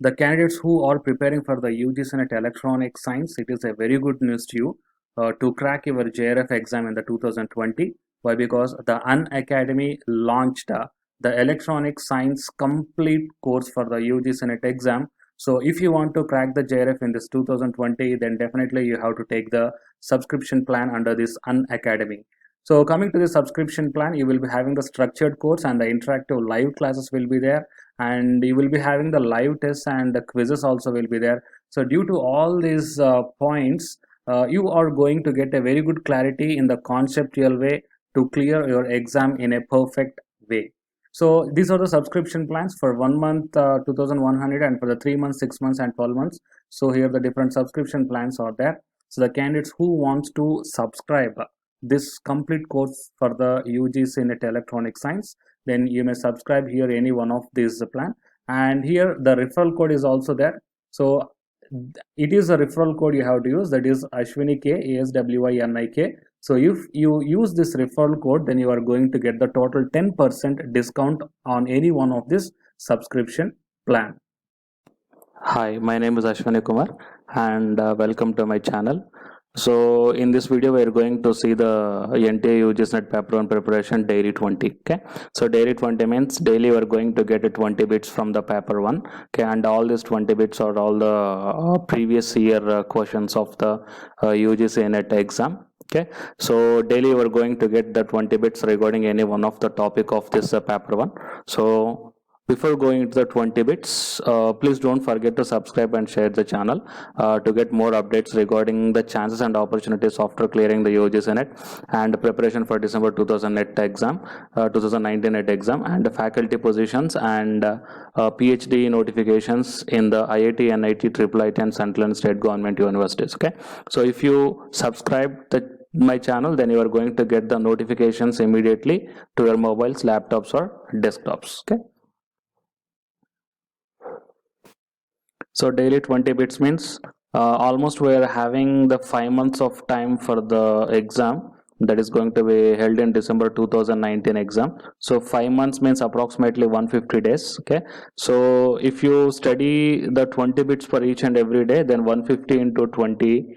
the candidates who are preparing for the UGC NET Electronic Science, it is a very good news to you to crack your JRF exam in the 2020. Why? Because the Unacademy launched the Electronic Science complete course for the UGC NET exam. So if you want to crack the JRF in this 2020, then definitely you have to take the subscription plan under this Unacademy. So coming to the subscription plan, you will be having the structured course and the interactive live classes will be there, and you will be having the live tests and the quizzes also will be there. So due to all these points, you are going to get a very good clarity in the conceptual way to clear your exam in a perfect way. So these are the subscription plans for 1 month 2100, and for the 3 months, 6 months and 12 months. So here the different subscription plans are there. So the candidates who wants to subscribe this complete course for the UGC NET Electronic Science, then you may subscribe here any one of these plan, and here the referral code is also there. So it is a referral code you have to use, that is Ashwini K, ASWINIK. So if you use this referral code, then you are going to get the total 10% discount on any one of this subscription plan. Hi, my name is Ashwani Kumar, and welcome to my channel. So in this video we are going to see the NTA UGC NET paper 1 preparation daily 20. Okay, so daily 20 means daily we are going to get 20 bits from the paper 1. Okay, and all these 20 bits are all the previous year questions of the UGC NET exam. Okay, so daily we are going to get the 20 bits regarding any one of the topic of this paper 1. So before going into the 20 bits, please don't forget to subscribe and share the channel to get more updates regarding the chances and opportunities after clearing the UGC NET and preparation for December 2000 NET exam, 2019 NET exam, and faculty positions and PhD notifications in the IIT, NIT, IIIT and central and state government universities. Okay, so if you subscribe my channel, then you are going to get the notifications immediately to your mobiles, laptops or desktops. Okay, so daily 20 bits means almost we are having the 5 months of time for the exam that is going to be held in December 2019 exam. So 5 months means approximately 150 days. Okay, so if you study the 20 bits for each and every day, then 150 into 20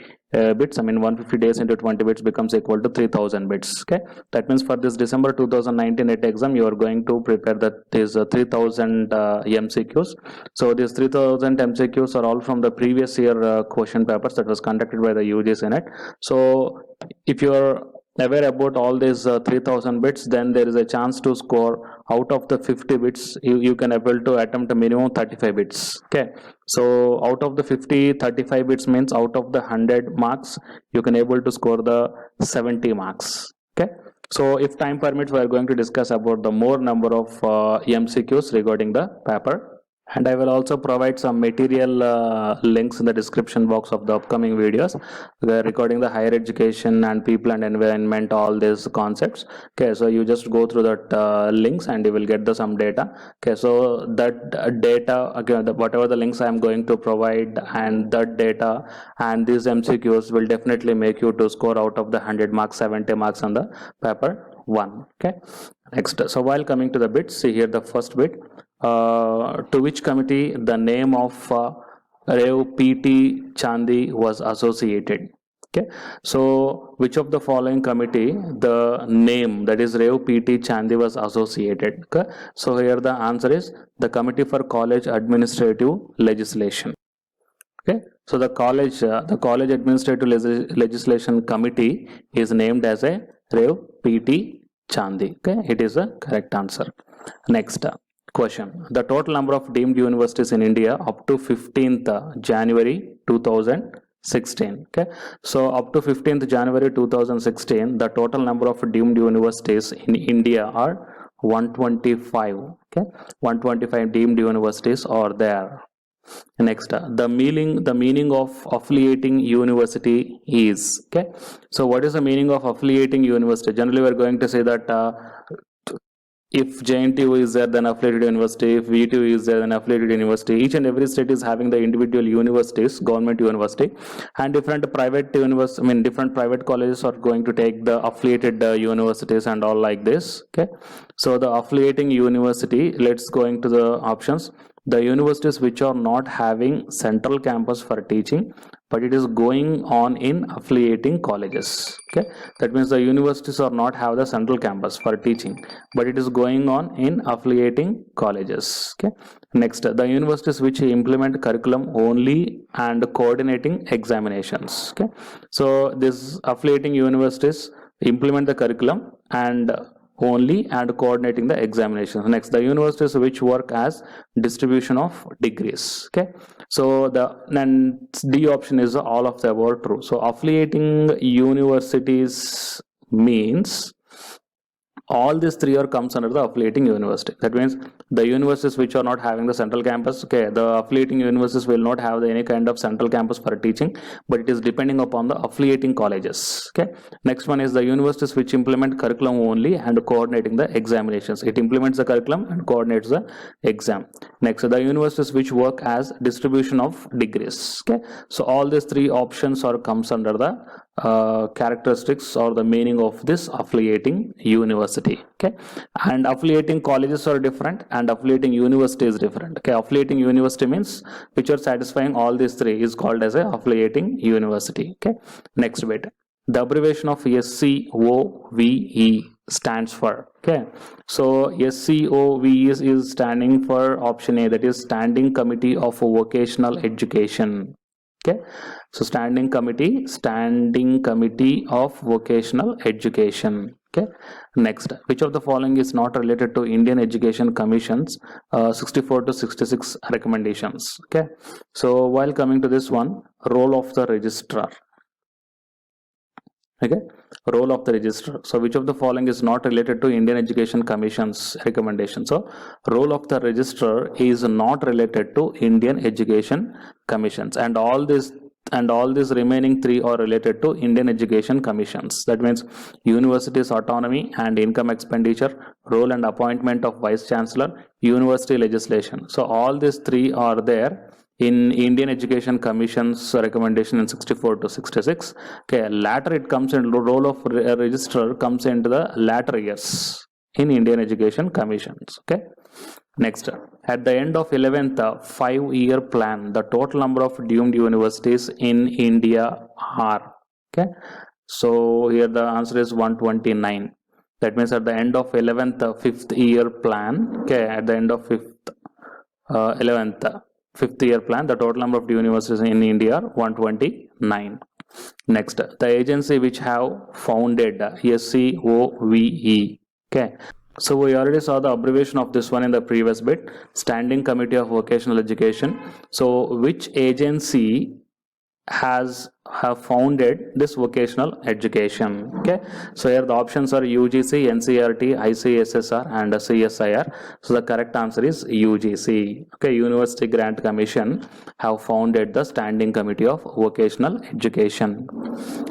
bits, I mean 150 days into 20 bits becomes equal to 3000 bits. Okay, that means for this December 2019 NET exam you are going to prepare that is 3000 MCQs. So these 3000 MCQs are all from the previous year question papers that was conducted by the UGC NET. So if you are aware about all these 3000 bits, then there is a chance to score out of the 50 bits you can able to attempt a minimum 35 bits. Okay, so out of the 35 bits means out of the 100 marks you can able to score the 70 marks. Okay, so if time permits we are going to discuss about the more number of MCQs regarding the paper, and I will also provide some material links in the description box of the upcoming videos regarding the higher education and people and environment, all these concepts. Okay, so you just go through that links and you will get the some data. Okay, so that data again, whatever the links I am going to provide and that data and these MCQs will definitely make you to score out of the 100 marks 70 marks on the paper 1. Okay, next, so while coming to the bits, see here the first bit, to which committee the name of Rev P.T. Chandi was associated. Okay, so which of the following committee the name, that is Rev P.T. Chandi, was associated? Okay, so here the answer is the Committee for College Administrative Legislation. Okay, so the college administrative legislation committee is named as a Rev P.T. Chandi. Okay, it is a correct answer. Next question, the total number of deemed universities in India up to 15th January 2016. Okay, so up to 15th January 2016 the total number of deemed universities in India are 125. Okay, 125 deemed universities are there. Next, the meaning of affiliating university is. Okay, so what is the meaning of affiliating university? Generally we are going to say that if JNTU is there, then affiliated university. If VTU is there, then affiliated university. Each and every state is having the individual universities, government university, and different private universities. I mean, different private colleges are going to take the affiliated universities and all like this. Okay, so the affiliating university. Let's go into the options. the universities which are not having central campus for teaching, but it is going on in affiliating colleges. Okay, that means the universities are not have the central campus for teaching, but it is going on in affiliating colleges. Okay, next, the universities which implement curriculum only and coordinating examinations. Okay, so this affiliating universities implement the curriculum and only and coordinating the examinations. Next, the universities which work as distribution of degrees. Okay, so the then D option is all of the above true. So affiliating universities means all these three are comes under the affiliating university. That means the universities which are not having the central campus, okay, the affiliating universities will not have any kind of central campus for teaching, but it is depending upon the affiliating colleges. Okay, next one is the universities which implement curriculum only and coordinating the examinations. It implements the curriculum and coordinates the exam. Next, the universities which work as distribution of degrees. Okay, so all these three options are comes under the characteristics or the meaning of this affiliating university. Okay, and affiliating colleges are different and affiliating university is different. Okay, affiliating university means which are satisfying all these three is called as a affiliating university. Okay, next bit, the abbreviation of SCOVE stands for. Okay, so SCOVE is standing for option A, that is Standing Committee of Vocational Education. Okay, so standing committee of vocational education. Okay, next, which of the following is not related to Indian Education Commission's 64 to 66 recommendations? Okay, so while coming to this one, role of the registrar. Okay, role of the registrar. So which of the following is not related to Indian Education Commission's recommendation? So role of the registrar is not related to Indian Education Commissions, and all these remaining three are related to Indian Education Commissions. That means universities autonomy and income expenditure, role and appointment of vice chancellor, university legislation. So all these three are there in Indian Education Commission's recommendation in 64 to 66. Okay, later it comes in, role of registrar comes into the latter years in Indian Education Commissions. Okay, next, at the end of 11th 5-year plan, the total number of deemed universities in India are. Okay, so here the answer is 129. That means at the end of 11th 5th year plan, okay, at the end of 11th 5th year plan, the total number of universities in India are 129. Next, the agency which have founded SCOVE. Okay, so we already saw the abbreviation of this one in the previous bit, Standing Committee of Vocational Education. So which agency have founded this vocational education? Okay, so here the options are UGC, NCERT, ICSSR and CSIR. So the correct answer is UGC. Okay, University Grant Commission have founded the Standing Committee of Vocational Education.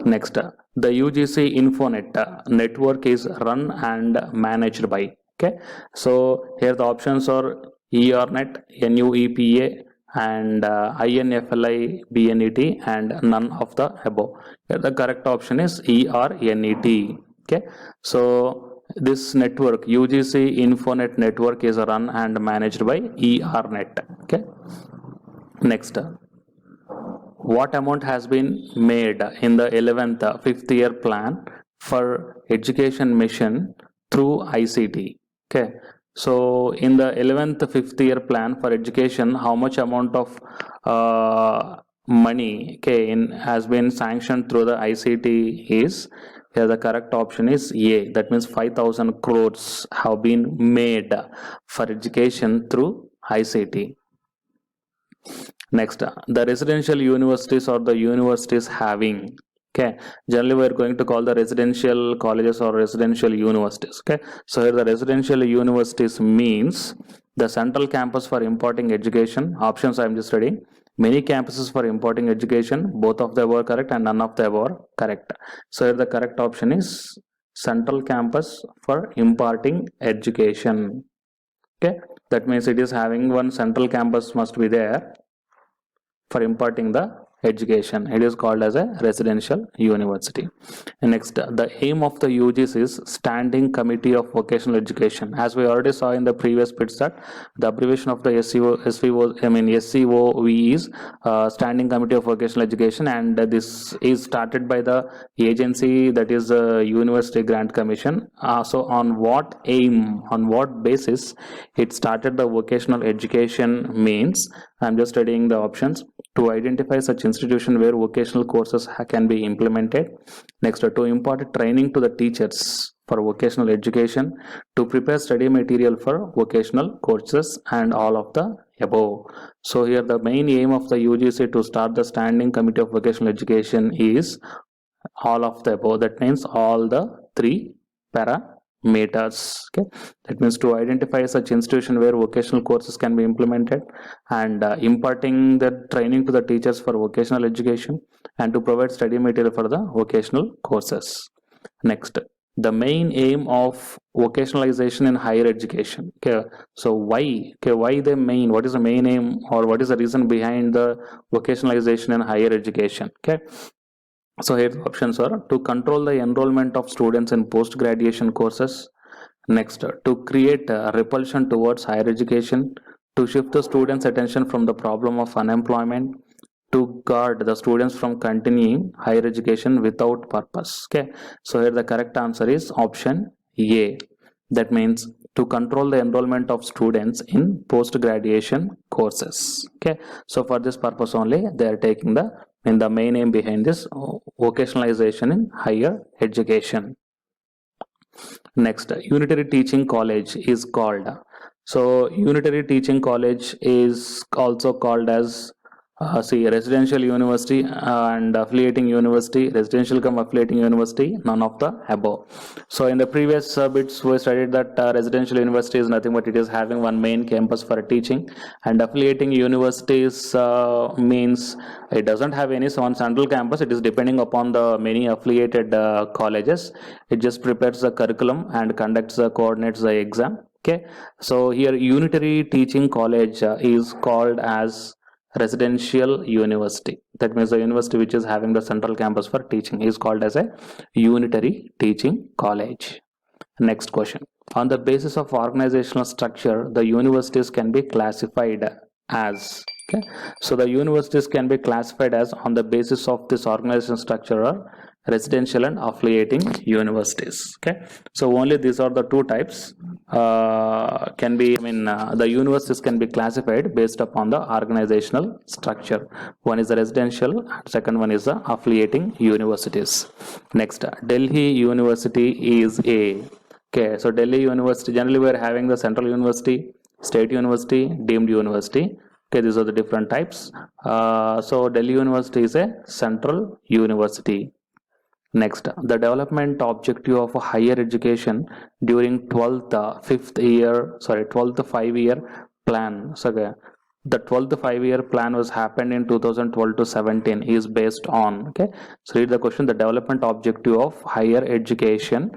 Next, the UGC Infonet network is run and managed by. Okay, so here the options are ERNet, NUEPA and INFLI, BNET and none of the above. Here the correct option is ERNET. Okay, so this network UGC Infonet network is run and managed by ERNet. Okay, next, what amount has been made in the 11th 5th year plan for education mission through ICT? Okay, so in the 11th 5th year plan for education, how much amount of money, okay, has been sanctioned through the ICT is, here the correct option is A, that means 5,000 crores have been made for education through ICT. Next, the residential universities or the universities having. Okay, generally we are going to call the residential colleges or residential universities. Okay, so here the residential universities means the central campus for imparting education. Options I am just reading. Many campuses for imparting education, both of them were correct and none of them were correct. So here the correct option is central campus for imparting education. Okay, that means it is having one central campus must be there for imparting the education. It is called as a residential university. Next, the aim of the UGC is Standing Committee of Vocational Education. As we already saw in the previous bits that the abbreviation of the SCOV is Standing Committee of Vocational Education, and this is started by the agency, that is the University Grant Commission. So on what aim, on what basis it started the vocational education means, I'm just studying the options. To identify such institution where vocational courses can be implemented. Next, to impart training to the teachers for vocational education, to prepare study material for vocational courses, and all of the above. So here the main aim of the UGC to start the Standing Committee of Vocational Education is all of the above. That means all the three parameters. Okay, that means to identify such institution where vocational courses can be implemented, and imparting the training to the teachers for vocational education, and to provide study material for the vocational courses. Next, the main aim of vocationalization in higher education. Okay, so why the main, what is the main aim, or what is the reason behind the vocationalization in higher education? Okay, so here the options are: to control the enrollment of students in post-graduation courses. Next, to create repulsion towards higher education, to shift the students' attention from the problem of unemployment, to guard the students from continuing higher education without purpose. Okay, so here the correct answer is option A. That means to control the enrollment of students in post-graduation courses. Okay, so for this purpose only they are taking the main aim behind this vocationalization in higher education. Next, Unitary Teaching College is called. So Unitary Teaching College is also called as residential university and affiliating university, residential come affiliating university, none of the above. So in the previous bits we studied that residential university is nothing but it is having one main campus for teaching, and affiliating universities means it doesn't have any one central campus. It is depending upon the many affiliated colleges. It just prepares the curriculum and conducts coordinates the exam. Okay, so here Unitary Teaching College is called as residential university. That means the university which is having the central campus for teaching is called as a Unitary Teaching College. Next question: on the basis of organizational structure, the universities can be classified as. Okay, so the universities can be classified as, on the basis of this organizational structure, or residential and affiliating universities. Okay, so only these are the two types can be, the universities can be classified based upon the organizational structure. One is the residential, second one is the affiliating universities. Next, Delhi University is a. Okay, so Delhi University, generally we are having the central university, state university, deemed university. Okay, these are the different types. So Delhi University is a central university. Next, the development objective of higher education during 12th 5-year plan. So the 12th 5-year plan was happened in 2012 to 17 is based on. Okay, so read the question. The development objective of higher education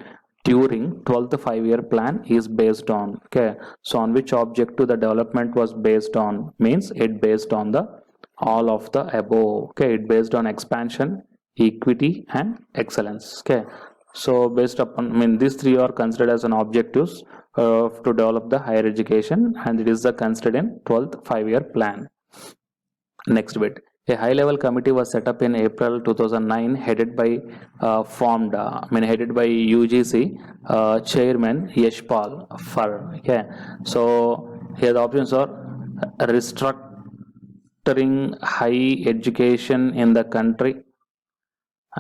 during 12th 5-year plan is based on. Okay, so on which objective the development was based on means it based on the all of the above. Okay, it based on expansion, equity, and excellence. Okay, so based upon, these three are considered as an objectives to develop the higher education, and it is the considered in 12th 5-year plan. Next bit: a high level committee was set up in April 2009, headed by headed by UGC chairman Yashpal Far. Okay, so here the options are: restructuring high education in the country,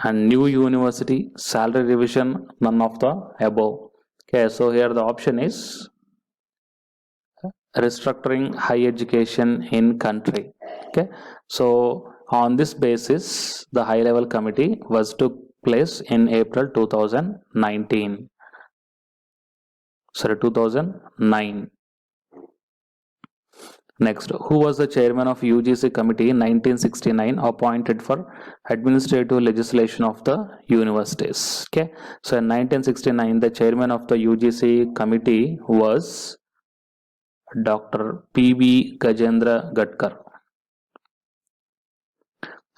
and new university, salary revision, none of the above. Okay, so here the option is restructuring higher education in country. Okay, so on this basis the high level committee was took place in April 2019. 2009. Next, who was the chairman of UGC committee in 1969 appointed for administrative legislation of the universities? Okay, so in 1969 the chairman of the UGC committee was Dr. P.B. Gajendra Gatkar.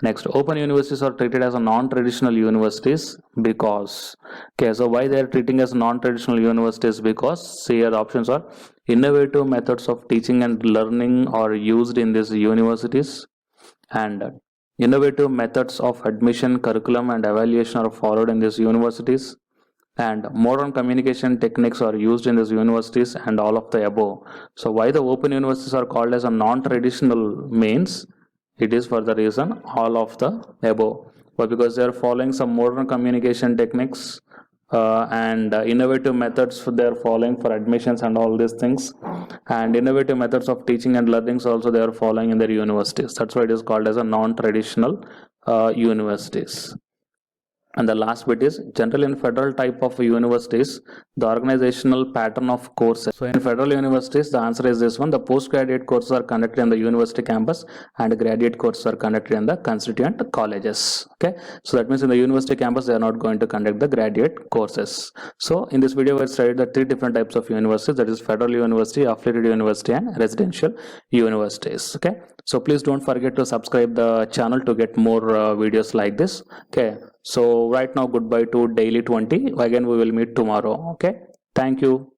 Next, open universities are treated as a non-traditional universities because, okay, so why they are treating as non-traditional universities? Because here the options are innovative methods of teaching and learning are used in these universities, and innovative methods of admission, curriculum, and evaluation are followed in these universities, and modern communication techniques are used in these universities, and all of the above. So why the open universities are called as a non-traditional means, it is for the reason all of the above, but because they are following some modern communication techniques, and innovative methods they are following for admissions and all these things, and innovative methods of teaching and learning also they are following in their universities. That's why it is called as a non-traditional universities. And the last bit is general and federal type of universities, the organizational pattern of courses. So in federal universities, the answer is this one. The postgraduate courses are conducted in the university campus, and graduate courses are conducted in the constituent colleges. Okay. So that means in the university campus, they are not going to conduct the graduate courses. So in this video, we studied the three different types of universities, that is federal university, affiliated university, and residential universities. Okay. So please don't forget to subscribe the channel to get more videos like this. Okay. So right now, goodbye to Daily 20. Again, we will meet tomorrow. Okay. Thank you.